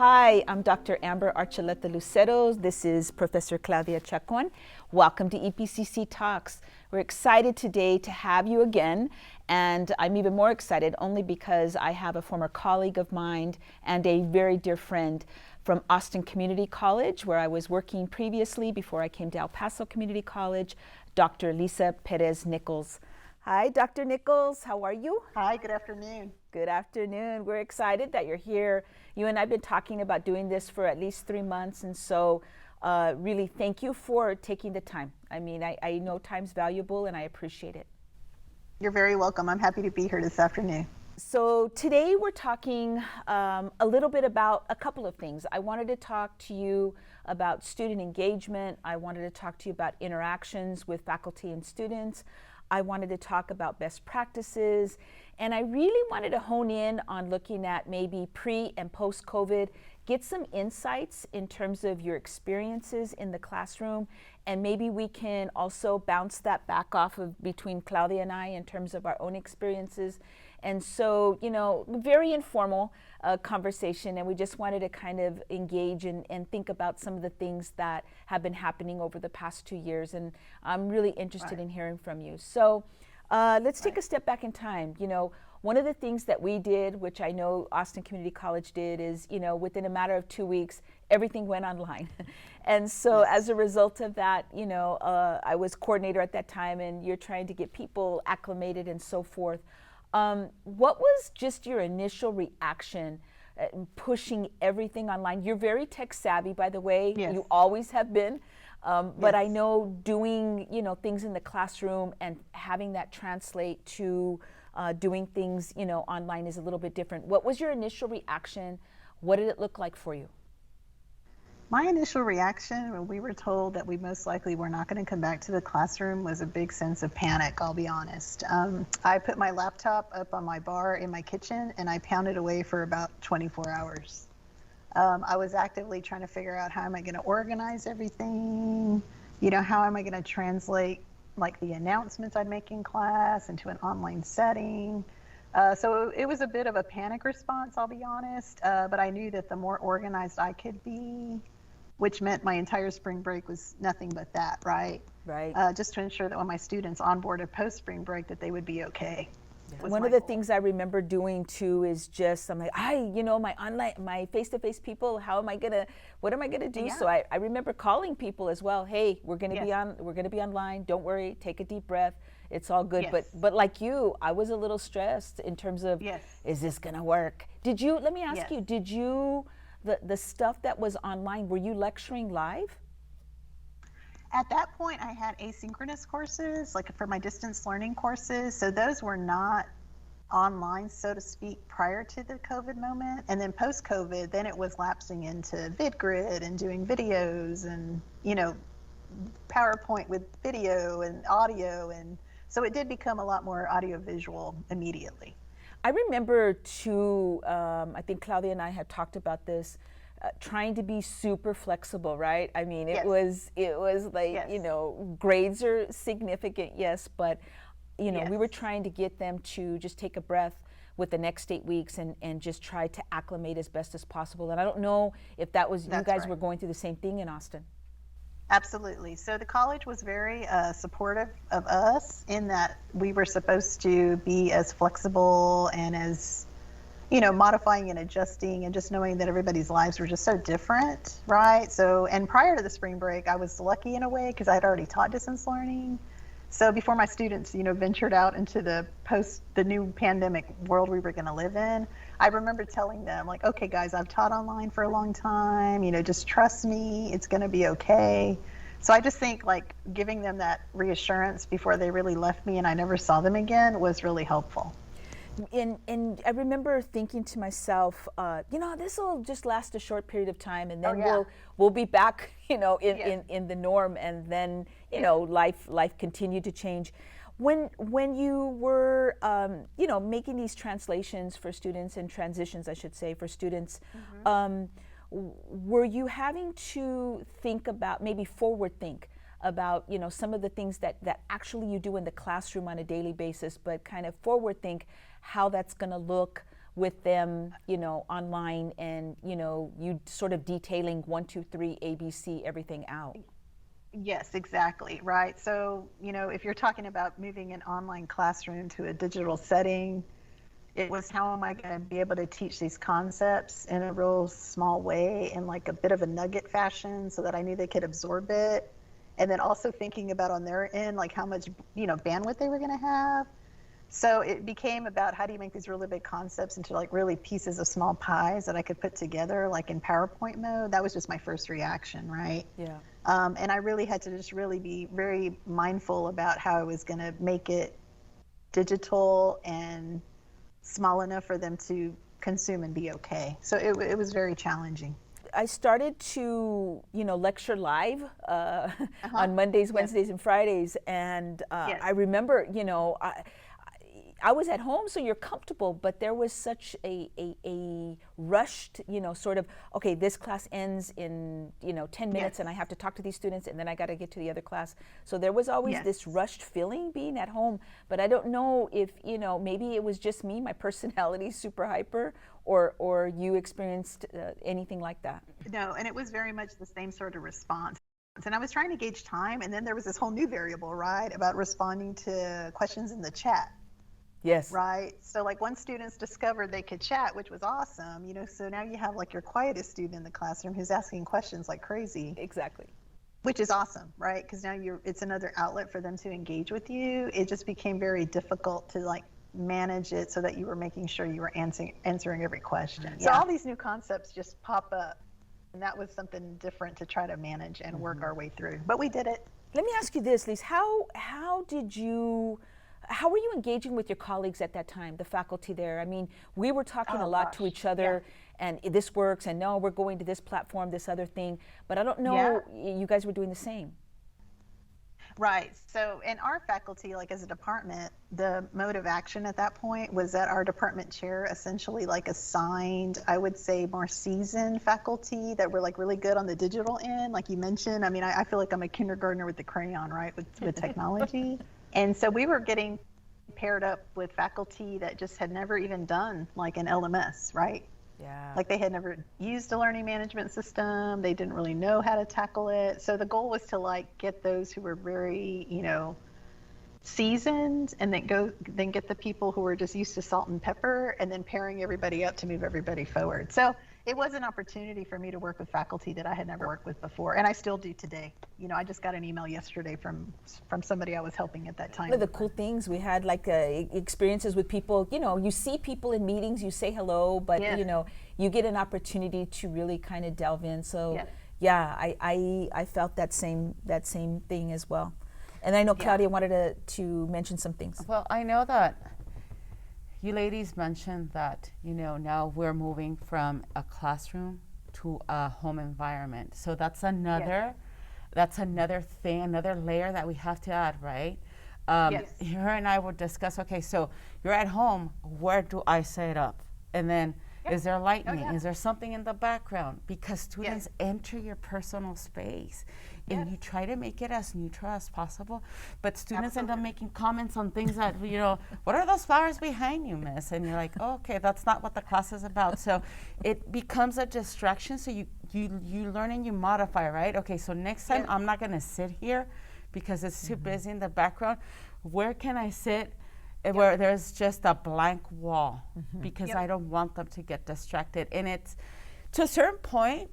Hi, I'm Dr. Amber Archuleta Lucero. This is Professor Claudia Chacon. Welcome to EPCC Talks. We're excited today to have you again, and I'm even more excited only because I have a former colleague of mine and a very dear friend from Austin Community College, where I was working previously before I came to El Paso Community College, Dr. Lisa Perez-Nichols. Hi, Dr. Nichols. How are you? Hi, good afternoon. Good afternoon. We're excited that you're here. You and I have been talking about doing this for at least 3 months, and so really thank you for taking the time. I mean, I know time's valuable, and I appreciate it. You're very welcome. I'm happy to be here this afternoon. So today we're talking a little bit about a couple of things. I wanted to talk to you about student engagement. I wanted to talk to you about interactions with faculty and students. I wanted to talk about best practices, and I really wanted to hone in on looking at maybe pre and post-COVID, get some insights in terms of your experiences in the classroom, and maybe we can also bounce that back off of between Claudia and I in terms of our own experiences. And so, you know, very informal conversation, and we just wanted to kind of engage and think about some of the things that have been happening over the past 2 years, and I'm really interested in hearing from you. So let's take a step back in time. You know, one of the things that we did, which I know Austin Community College did, is, you know, within a matter of 2 weeks, everything went online. And so as a result of that, you know, I was coordinator at that time, and you're trying to get people acclimated and so forth. What was just your initial reaction pushing everything online? You're very tech savvy, by the way. Yes. You always have been. But Yes. I know doing, you know, things in the classroom and having that translate to doing things, you know, online is a little bit different. What was your initial reaction? What did it look like for you? My initial reaction when we were told that we most likely were not going to come back to the classroom was a big sense of panic, I'll be honest. I put my laptop up on my bar in my kitchen, and I pounded away for about 24 hours. I was actively trying to figure out, how am I going to organize everything? You know, how am I going to translate like the announcements I'd make in class into an online setting? So it was a bit of a panic response, I'll be honest, but I knew that the more organized I could be, which meant my entire spring break was nothing but that, right? Right. Just to ensure that when my students onboarded post-spring break, that they would be okay. One of the things I remember doing too is just, I'm like, you know, my online, my face-to-face people, what am I gonna do? Yeah. So I remember calling people as well. Hey, we're gonna Yes. we're gonna be online. Don't worry, take a deep breath. It's all good. Yes. But like you, I was a little stressed in terms of, Yes. is this gonna work? Let me ask Yes. you, the stuff that was online, were you lecturing live? At that point, I had asynchronous courses, like for my distance learning courses. So those were not online, so to speak, prior to the COVID moment. And then post-COVID, then it was lapsing into VidGrid and doing videos and, you know, PowerPoint with video and audio. And so it did become a lot more audiovisual immediately. I remember too, I think Claudia and I had talked about this, trying to be super flexible, right? I mean, it was like, Yes. you know, grades are significant, yes, but, you know, we were trying to get them to just take a breath with the next 8 weeks and just try to acclimate as best as possible. And I don't know if that was, you guys were going through the same thing in Austin. Absolutely. So the college was very supportive of us in that we were supposed to be as flexible and as, you know, modifying and adjusting, and just knowing that everybody's lives were just so different, right? So, and prior to the spring break, I was lucky in a way because I had already taught distance learning. So before my students, you know, ventured out into the new pandemic world we were going to live in, I remember telling them, like, okay, guys, I've taught online for a long time, you know, just trust me, it's going to be okay. So I just think like giving them that reassurance before they really left me and I never saw them again was really helpful. And I remember thinking to myself, you know, this will just last a short period of time, and then we'll be back, you know, in the norm, and then, you know, life continued to change. When you were, you know, making these translations for students and transitions, I should say, for students, were you having to think about, maybe forward think about, you know, some of the things that actually you do in the classroom on a daily basis, but kind of forward think how that's going to look with them, you know, online, and, you know, you sort of detailing 1, 2, 3, ABC, everything out. Yes, exactly, right. So, you know, if you're talking about moving an online classroom to a digital setting, it was how am I going to be able to teach these concepts in a real small way, in like a bit of a nugget fashion, so that I knew they could absorb it. And then also thinking about on their end, like how much, you know, bandwidth they were going to have. So it became about how do you make these really big concepts into like really pieces of small pies that I could put together like in PowerPoint mode. That was just my first reaction, right? Yeah. And I really had to just really be very mindful about how I was going to make it digital and small enough for them to consume and be okay. So it was very challenging. I started to, you know, lecture live on Mondays, Yes. Wednesdays, and Fridays, and Yes. I remember, you know, I was at home, so you're comfortable, but there was such a rushed, you know, sort of, okay, this class ends in, you know, 10 minutes, Yes. and I have to talk to these students, and then I got to get to the other class. So there was always Yes. this rushed feeling being at home, but I don't know if, you know, maybe it was just me, my personality, super hyper, or you experienced anything like that. No, and it was very much the same sort of response. And I was trying to gauge time, and then there was this whole new variable, right, about responding to questions in the chat. Yes. Right. So like once students discovered they could chat, which was awesome, you know, so now you have like your quietest student in the classroom who's asking questions like crazy, Exactly. which is awesome, right? Because now it's another outlet for them to engage with you. It just became very difficult to like manage it so that you were making sure you were answering every question. So Yeah. all these new concepts just pop up, and that was something different to try to manage and work our way through. But we did it. Let me ask you this, Lise. How were you engaging with your colleagues at that time, the faculty there? I mean, we were talking a lot to each other, and this works, and no, we're going to this platform, this other thing. But I don't know, you guys were doing the same. Right. So in our faculty, like as a department, the mode of action at that point was that our department chair essentially like assigned, I would say, more seasoned faculty that were like really good on the digital end, like you mentioned. I mean, I feel like I'm a kindergartner with the crayon, right, with technology. And so we were getting paired up with faculty that just had never even done like an LMS, right? Yeah. Like they had never used a learning management system. They didn't really know how to tackle it. So the goal was to like get those who were very, you know, seasoned, and then get the people who were just used to salt and pepper, and then pairing everybody up to move everybody forward. So it was an opportunity for me to work with faculty that I had never worked with before, and I still do today. You know, I just got an email yesterday from somebody I was helping at that time. One of the cool things we had, like experiences with people, you know, you see people in meetings, you say hello, but Yes. you know, you get an opportunity to really kind of delve in. So Yes. yeah, I felt that same thing as well. And I know Claudia wanted to mention some things. Well, I know that you ladies mentioned that, you know, now we're moving from a classroom to a home environment. So that's another thing, another layer that we have to add, right? Yes. Her and I would discuss, okay, so you're at home, where do I set up? And then is there lightning? Is there something in the background? Because students enter your personal space, and you try to make it as neutral as possible, but students end up making comments on things that, you know, what are those flowers behind you, miss? And you're like, oh, okay, that's not what the class is about. So it becomes a distraction, so you learn and you modify, right? Okay, so next time I'm not gonna sit here because it's too busy in the background. Where can I sit where there's just a blank wall, because I don't want them to get distracted. And it's, to a certain point,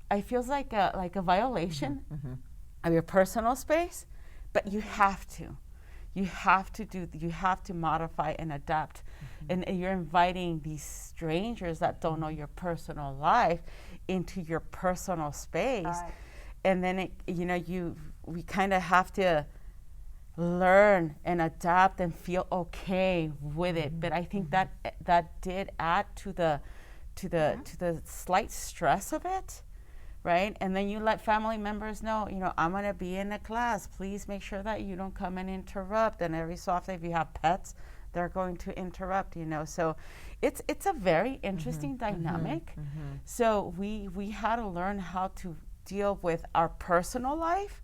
it feels like a violation of your personal space, but you have to. You have to modify and adapt. And you're inviting these strangers that don't know your personal life into your personal space. And then we kind of have to learn and adapt and feel okay with it. But I think that did add to the slight stress of it, right? And then you let family members know, you know, I'm going to be in a class. Please make sure that you don't come and interrupt. And every so often, if you have pets, they're going to interrupt, you know. So it's a very interesting dynamic. So we had to learn how to deal with our personal life,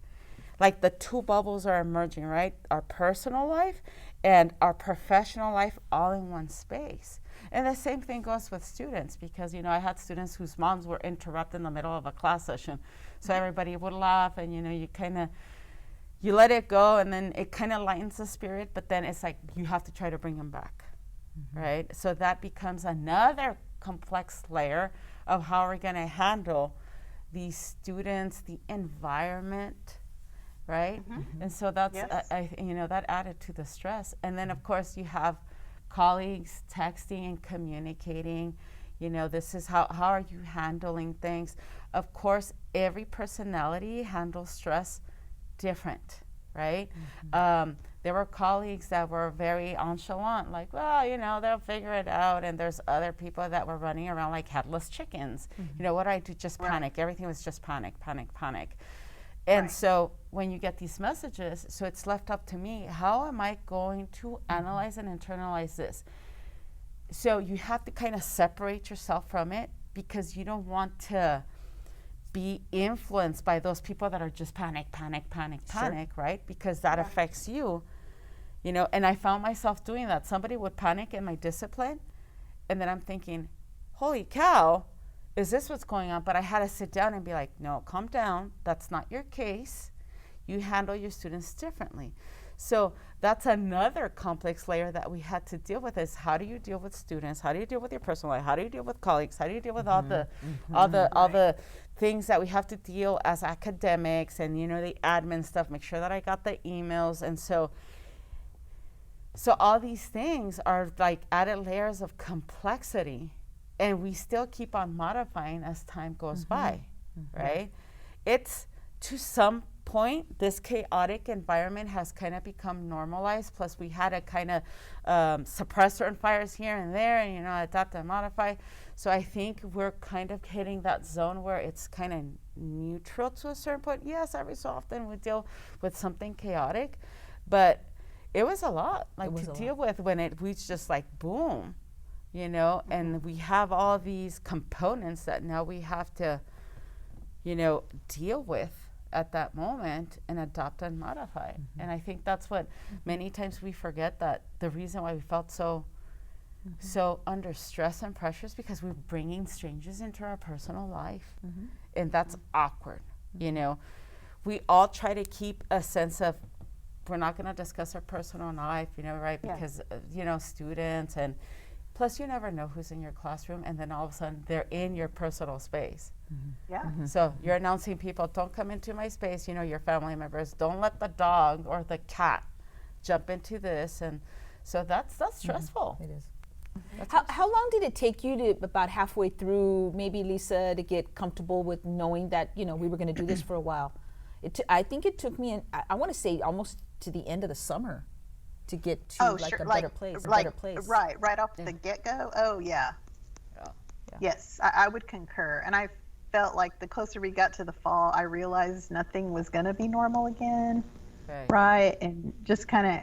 like the two bubbles are emerging, right? Our personal life and our professional life all in one space. And the same thing goes with students, because, you know, I had students whose moms were interrupted in the middle of a class session. So everybody would laugh, and, you know, you let it go, and then it kind of lightens the spirit, but then it's like you have to try to bring them back, right? So that becomes another complex layer of how we're going to handle these students, the environment, right? And so that's, you know, that added to the stress. And then, of course, you have colleagues texting and communicating. You know, this is how are you handling things? Of course, every personality handles stress different, right? There were colleagues that were very nonchalant, like, well, you know, they'll figure it out. And there's other people that were running around like headless chickens. You know, what do I do? Just panic. Everything was just panic, panic, panic. And so when you get these messages, so it's left up to me, how am I going to analyze and internalize this? So you have to kind of separate yourself from it, because you don't want to be influenced by those people that are just panic, panic, panic, panic, right? Because that affects you, you know. And I found myself doing that. Somebody would panic in my discipline, and then I'm thinking, holy cow, is this what's going on? But I had to sit down and be like, no, calm down. That's not your case. You handle your students differently. So that's another complex layer that we had to deal with, is how do you deal with students? How do you deal with your personal life? How do you deal with colleagues? How do you deal with all the things that we have to deal as academics, and, you know, the admin stuff, make sure that I got the emails. And so all these things are like added layers of complexity, and we still keep on modifying as time goes by, right? It's, to some point, this chaotic environment has kind of become normalized. Plus, we had to kind of suppress certain fires here and there, and, you know, adapt and modify. So I think we're kind of hitting that zone where it's kind of neutral to a certain point. Yes, every so often we deal with something chaotic, but it was a lot, like, to deal with when it reached just like boom, you know. And we have all these components that now we have to, you know, deal with at that moment and adopt and modify. And I think that's what many times we forget, that the reason why we felt so under stress and pressure is because we're bringing strangers into our personal life, and that's awkward. You know, we all try to keep a sense of, we're not going to discuss our personal life, you know, right? Because you know, students, and plus you never know who's in your classroom, and then all of a sudden they're in your personal space. So you're announcing people, don't come into my space, you know, your family members, don't let the dog or the cat jump into this. And so that's stressful. It is. How long did it take you to, about halfway through, maybe, Lisa, to get comfortable with knowing that, you know, we were going to do this for a while? I think it took me, I want to say, almost to the end of the summer to get to a better place. Right off the get-go. Oh, yeah. Yes, I would concur. And I felt like the closer we got to the fall, I realized nothing was going to be normal again. Right. And just kind of,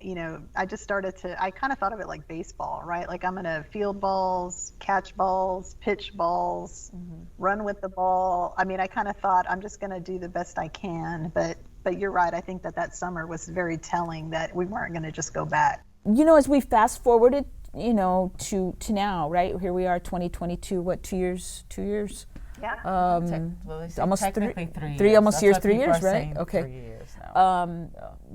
you know, I kind of thought of it like baseball, right? Like, I'm going to field balls, catch balls, pitch balls, run with the ball. I mean, I kind of thought I'm just going to do the best I can. But you're right. I think that summer was very telling that we weren't going to just go back. You know, as we fast forwarded, you know, to now, right? Here we are, 2022, what, 2 years? Yeah. Almost technically 3 3 years. Almost That's years, what 3 people years, are right? saying, Okay. 3 years now.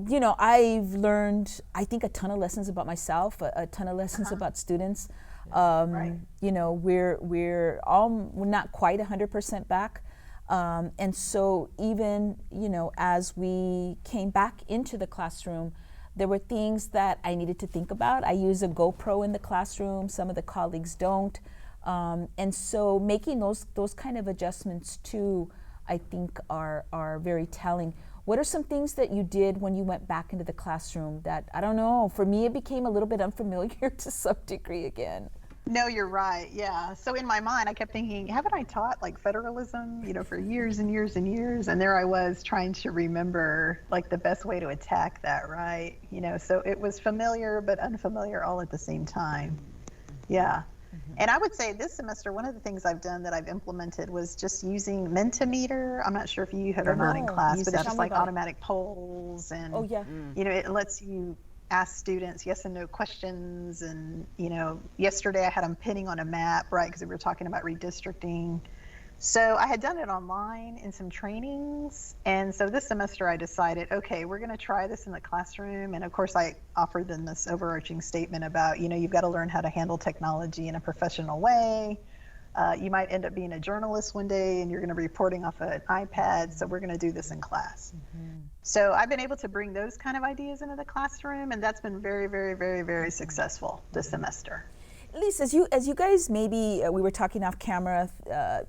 You know, I've learned, I think, a ton of lessons about myself, a ton of lessons about students. You know, we're not quite 100% back. And so even, you know, as we came back into the classroom, there were things that I needed to think about. I use a GoPro in the classroom. Some of the colleagues don't. And so making those kind of adjustments too, I think are very telling. What are some things that you did when you went back into the classroom that, I don't know, for me it became a little bit unfamiliar to some degree again? No, you're right. Yeah. So in my mind, I kept thinking, haven't I taught like federalism, you know, for years and years and years? And there I was trying to remember like the best way to attack that, right? You know, so it was familiar but unfamiliar all at the same time. Yeah. And I would say this semester, one of the things I've done that I've implemented was just using Mentimeter. I'm not sure if you have ever heard in class, but it's just like automatic polls, and Oh, yeah. you know, it lets you ask students yes and no questions. And you know, yesterday I had them pinning on a map, right, because we were talking about redistricting. So I had done it online in some trainings, and so this semester I decided, okay, we're going to try this in the classroom. And of course I offered them this overarching statement about, you know, you've got to learn how to handle technology in a professional way. You might end up being a journalist one day and you're going to be reporting off an iPad, so we're going to do this in class. So I've been able to bring those kind of ideas into the classroom, and that's been very, very, very, very successful this semester. Lisa, as you guys maybe, we were talking off camera,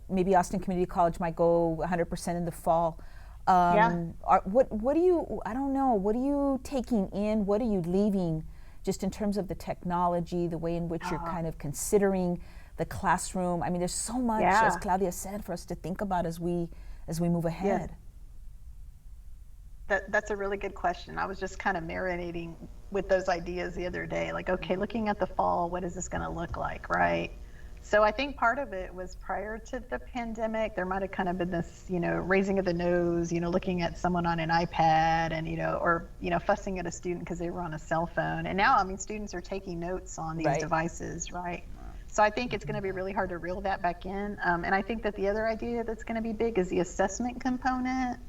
maybe Austin Community College might go 100% in the fall. What do you, I don't know, what are you taking in? What are you leaving just in terms of the technology, the way in which you're kind of considering the classroom? I mean, there's so much, as Claudia said, for us to think about as we move ahead. That's a really good question. I was just kind of marinating with those ideas the other day, like, okay, looking at the fall, what is this going to look like, right? So I think part of it was prior to the pandemic, there might have kind of been this, you know, raising of the nose, you know, looking at someone on an iPad and, you know, or, you know, fussing at a student because they were on a cell phone. And now, I mean, students are taking notes on these devices, right? So I think it's going to be really hard to reel that back in. And I think that the other idea that's going to be big is the assessment component.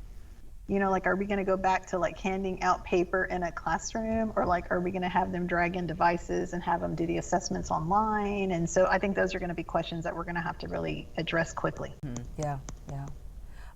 You know, like, are we going to go back to like handing out paper in a classroom, or like, are we going to have them drag in devices and have them do the assessments online? And so I think those are going to be questions that we're going to have to really address quickly. Yeah.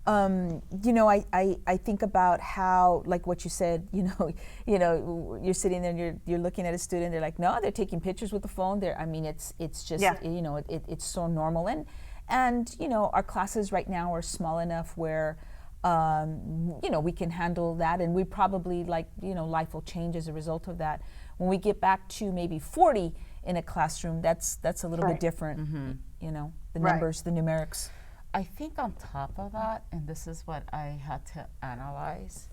You know, I think about how, like what you said, you're sitting there and you're looking at a student, they're like, no, they're taking pictures with the phone. I mean, it's just, you know, it's so normal. And, you know, our classes right now are small enough where, you know, we can handle that, and we probably, like, you know, life will change as a result of that. When we get back to maybe 40 in a classroom, that's a little bit different, you know, the numbers, the numerics. I think on top of that, and this is what I had to analyze,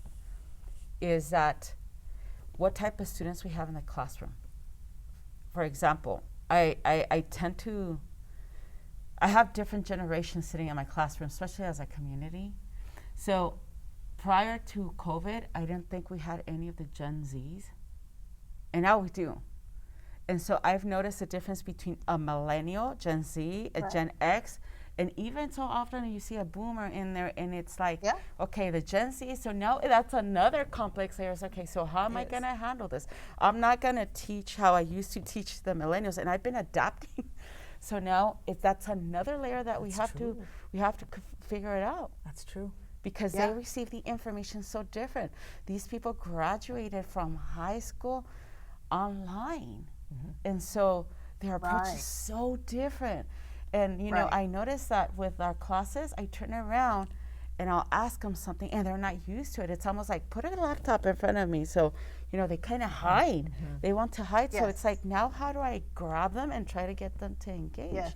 is that what type of students we have in the classroom. For example, I tend to, I have different generations sitting in my classroom, especially as a community. So prior to COVID, I didn't think we had any of the Gen Zs, and now we do. And so I've noticed a difference between a millennial, Gen Z, a Gen X, and even so often you see a boomer in there, and it's like, okay, the Gen Z, so now that's another complex layer. Okay, so how am I going to handle this? I'm not going to teach how I used to teach the millennials, and I've been adapting. So now that's another layer that we have to figure it out. That's true. Because they receive the information so different. These people graduated from high school online. And so their approach is so different. And, you know, I noticed that with our classes, I turn around and I'll ask them something and they're not used to it. It's almost like, put a laptop in front of me. So, you know, they kind of hide. They want to hide. So it's like, now how do I grab them and try to get them to engage?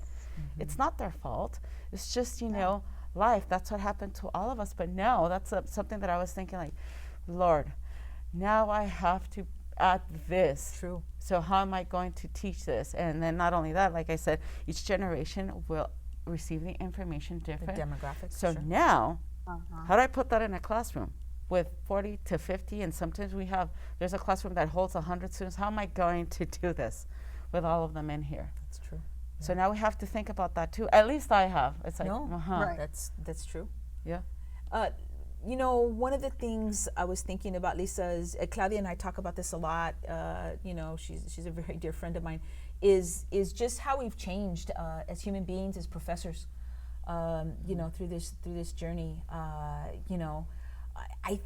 It's not their fault. It's just, you know, life. That's what happened to all of us. But now that's something that I was thinking, like, Lord, now I have to add this. True. So how am I going to teach this? And then not only that, like I said, each generation will receive the information different. The demographics. So now, how do I put that in a classroom with 40 to 50? And sometimes there's a classroom that holds 100 students. How am I going to do this with all of them in here? That's true. So now we have to think about that too. At least I have. It's like, that's true. Yeah. You know, one of the things I was thinking about, Lisa, is Claudia and I talk about this a lot. You know, she's a very dear friend of mine. Is just how we've changed as human beings, as professors. You know, through this journey. You know, I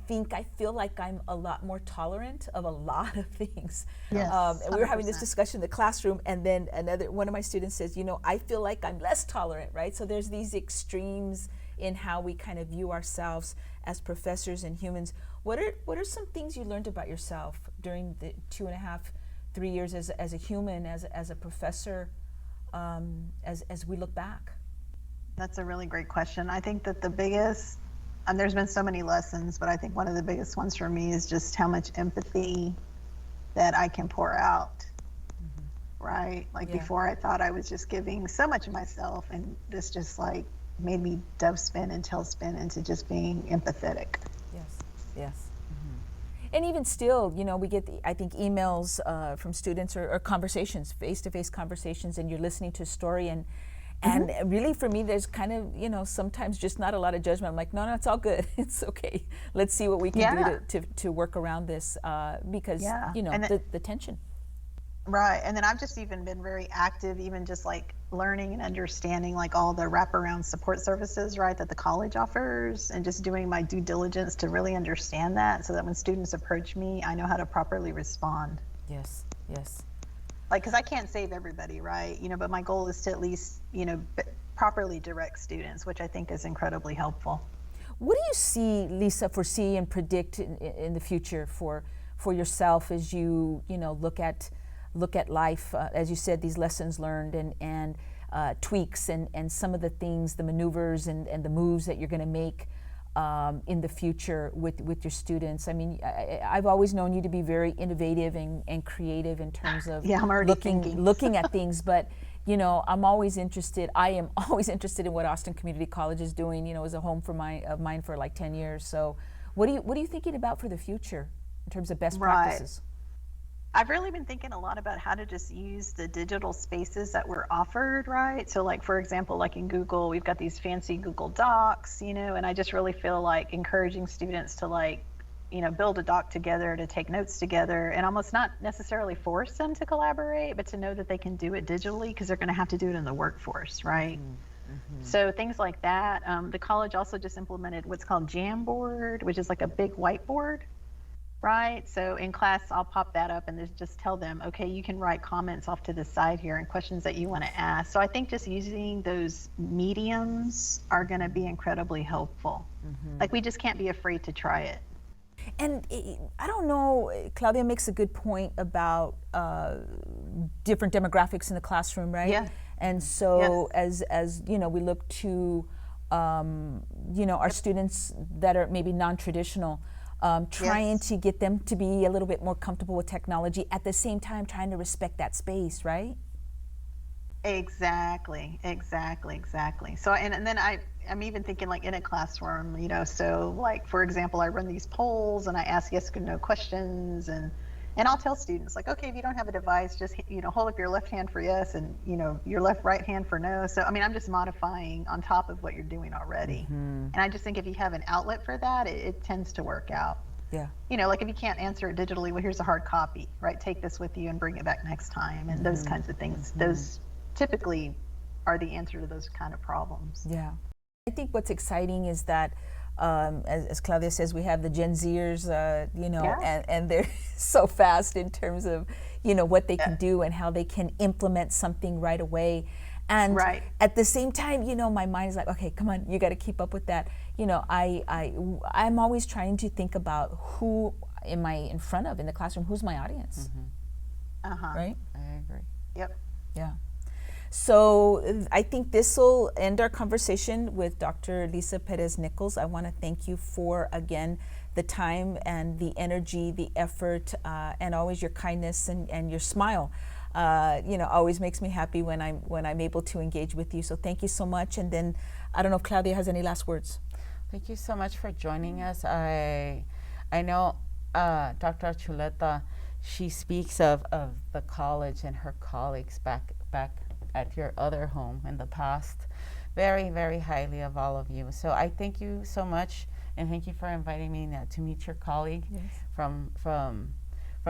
feel like I'm a lot more tolerant of a lot of things. Yes, and we were having this discussion in the classroom, and then one of my students says, you know, I feel like I'm less tolerant, right? So there's these extremes in how we kind of view ourselves as professors and humans. What are some things you learned about yourself during the 2.5, 3 years as a human, as a professor, as we look back? That's a really great question. I think that the biggest, and there's been so many lessons, but I think one of the biggest ones for me is just how much empathy that I can pour out. right? Like Yeah. before I thought I was just giving so much of myself, and this just like made me dove spin and tail spin into just being empathetic. Yes, yes. And even still, you know, we get, I think, emails from students or conversations, face-to-face conversations, and you're listening to a story, and really for me, there's kind of, you know, sometimes just not a lot of judgment. I'm like, no, it's all good. It's okay. Let's see what we can do to work around this because, you know, the tension. Right. And then I've just even been very active, even just like learning and understanding like all the wraparound support services, right, that the college offers, and just doing my due diligence to really understand that so that when students approach me, I know how to properly respond. Yes, yes. Like, because I can't save everybody, right? You know, but my goal is to at least, you know, properly direct students, which I think is incredibly helpful. What do you see, Lisa, foresee and predict in the future for yourself as you know, look at life, as you said, these lessons learned and tweaks and some of the things, the maneuvers and the moves that you're going to make in the future with your students? I mean, I've always known you to be very innovative and creative in terms of I'm already looking at things, but you know, I am always interested in what Austin Community College is doing. You know, as a home for mine for like 10 years. So what are you thinking about for the future in terms of best practices? I've really been thinking a lot about how to just use the digital spaces that we're offered, right? So like, for example, like in Google, we've got these fancy Google Docs, you know, and I just really feel like encouraging students to like, you know, build a doc together, to take notes together, and almost not necessarily force them to collaborate, but to know that they can do it digitally because they're going to have to do it in the workforce, right? Mm-hmm. So things like that. The college also just implemented what's called Jamboard, which is like a big whiteboard. Right. So in class, I'll pop that up and just tell them, okay, you can write comments off to the side here and questions that you want to ask. So I think just using those mediums are going to be incredibly helpful. Mm-hmm. Like we just can't be afraid to try it. And I don't know, Claudia makes a good point about different demographics in the classroom, right? Yeah. And so as you know, we look to, you know, our students that are maybe non-traditional, trying to get them to be a little bit more comfortable with technology, at the same time trying to respect that space, right? Exactly. So, and then I'm even thinking like in a classroom, you know, so like, for example, I run these polls and I ask yes or no questions, and I'll tell students like, okay, if you don't have a device, just, you know, hold up your left hand for yes and, you know, your right hand for no. So, I mean, I'm just modifying on top of what you're doing already. Mm-hmm. And I just think if you have an outlet for that, it tends to work out. Yeah. You know, like if you can't answer it digitally, well, here's a hard copy, right? Take this with you and bring it back next time. And those kinds of things, those typically are the answer to those kind of problems. Yeah. I think what's exciting is that as Claudia says, we have the Gen Zers, you know, and they're so fast in terms of, you know, what they can do and how they can implement something right away. And at the same time, you know, my mind is like, okay, come on, you got to keep up with that. You know, I'm always trying to think about who am I in front of in the classroom? Who's my audience? Mm-hmm. Right? I agree. Yep. Yeah. So I think this will end our conversation with Dr. Lisa Perez-Nichols. I want to thank you for, again, the time and the energy, the effort, and always your kindness and your smile. You know, always makes me happy when I'm able to engage with you. So thank you so much. And then I don't know if Claudia has any last words. Thank you so much for joining us. I know Dr. Archuleta, she speaks of the college and her colleagues back at your other home in the past very, very highly of all of you. So I thank you so much, and thank you for inviting me to meet your colleague from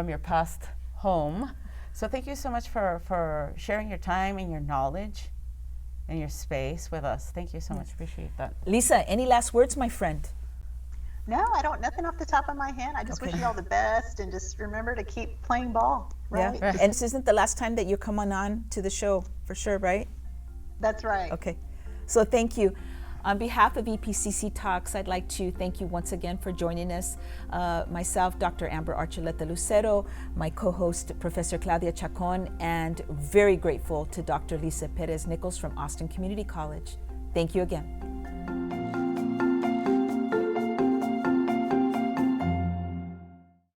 your past home. So thank you so much for sharing your time and your knowledge and your space with us. Thank you so much. Appreciate that. Lisa, any last words, my friend? No, I don't. Nothing off the top of my head. I just wish you all the best, and just remember to keep playing ball. Right? Yeah. And this isn't the last time that you're coming on to the show, for sure, right? That's right. Okay. So thank you. On behalf of EPCC Talks, I'd like to thank you once again for joining us. Myself, Dr. Amber Archuleta Lucero, my co-host, Professor Claudia Chacon, and very grateful to Dr. Lisa Perez-Nichols from Austin Community College. Thank you again.